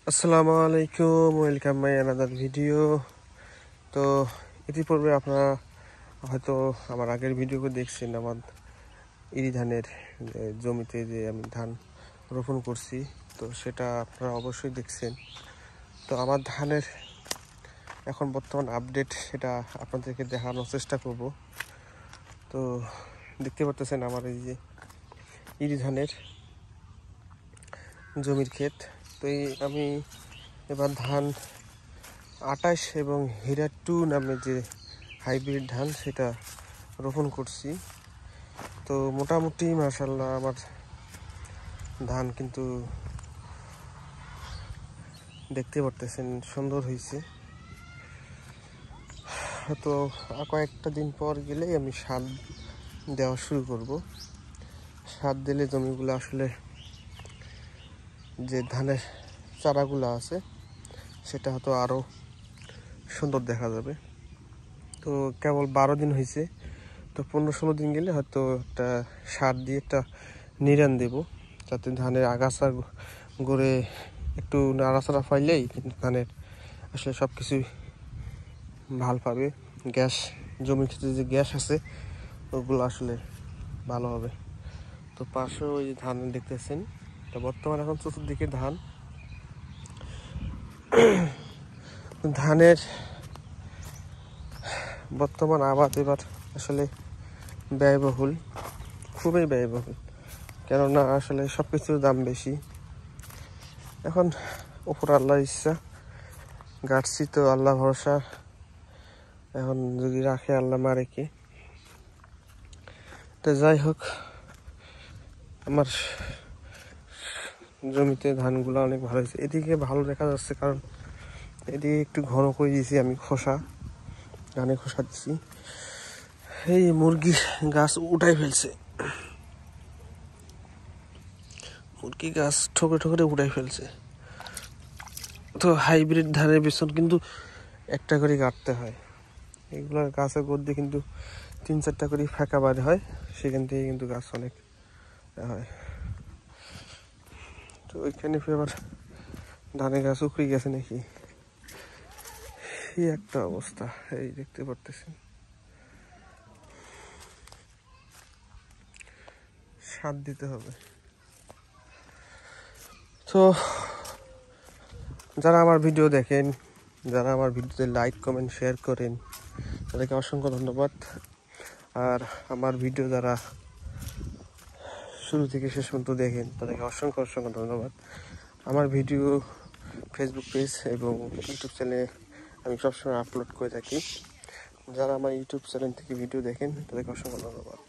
আসসালামু আলাইকুম, welcome my another video. তো ইতিপূর্বে আপনারা হয়তো আমার আগের ভিডিওকে দেখছেন, আমার ইরি ধানের জমিতে যে আমি ধান রোপণ করছি, তো সেটা আপনারা অবশ্যই দেখছেন। তো আমার ধানের এখন বর্তমান আপডেট সেটা আপনাদেরকে দেখানোর চেষ্টা করব। তো দেখতে পাচ্ছেন আমার এই যে ইরি ধানের জমির ক্ষেত। তো আমি এবার ধান 28 এবং হীরা 2 নামে যে হাইব্রিড ধান সেটা রোপণ করছি। তো মোটামুটি মাশাআল্লাহ আমার ধান কিন্তু দেখতে পারতেছেন সুন্দর হয়েছে। তো কয়েকটা দিন পর গেলেই আমি সার দেওয়া শুরু করব। সার দিলে জমিগুলো আসলে যে ধানের চারাগুলো আছে সেটা হয়তো আরও সুন্দর দেখা যাবে। তো কেবল 12 দিন হয়েছে, তো 15-16 দিন গেলে হয়তো একটা সার দিয়ে একটা নিড়ান দেব, যাতে ধানের আগাছা গড়ে একটু নাড়াচাড়া পাইলেই ধানের আসলে সব কিছুই ভাল পাবে। গ্যাস জমির ক্ষেত্রে যে গ্যাস আছে ওগুলো আসলে ভালো হবে। তো পাশে ওই ধান দেখতেছেন, তো বর্তমানে এখন চতুর্দিকে ধানের বর্তমান আবাদ এবার আসলে ব্যয়বহুল, খুবই ব্যয়বহুল। কেননা আসলে সব কিছুর দাম বেশি। এখন উপর আল্লাহর ইচ্ছা, গাছছি তো আল্লাহ ভরসা, এখন যদি রাখে আল্লাহ মারে কে। তো যাই হোক, আমার জমিতে ধানগুলো অনেক ভালো হয়েছে। এদিকে ভালো দেখা যাচ্ছে কারণ এদিকে একটু ঘন করে দিয়েছি আমি খোসা, ধানে খোসা দিছি। এই মুরগি গাছ উঠাই ফেলছে, মুরগি গাছ ঠোকরে ঠোকরে উঠাই ফেলছে। তো হাইব্রিড ধানের পেছন কিন্তু একটা করে কাটতে হয়, এগুলোর গাছের মধ্যে কিন্তু 3-4টা করে ফাঁকা বার হয়, সেখান থেকে কিন্তু গাছ অনেক হয়। তো ওইখানে আবার ধানের গাছ উখড়ে গেছে নাকি, এই একটা অবস্থা এই দেখতে পারতেছেন। সার দিতে হবে। তো যারা আমার ভিডিও দেখেন, যারা আমার ভিডিওতে লাইক কমেন্ট শেয়ার করেন, তাদেরকে অসংখ্য ধন্যবাদ। আর আমার ভিডিও যারা শুরু থেকে শেষ পর্যন্ত দেখেন তাদেরকে অসংখ্য ধন্যবাদ। আমার ভিডিও ফেসবুক পেজ এবং ইউটিউব চ্যানেলে আমি সবসময় আপলোড করে থাকি। যারা আমার ইউটিউব চ্যানেল থেকে ভিডিও দেখেন তাদেরকে অসংখ্য ধন্যবাদ।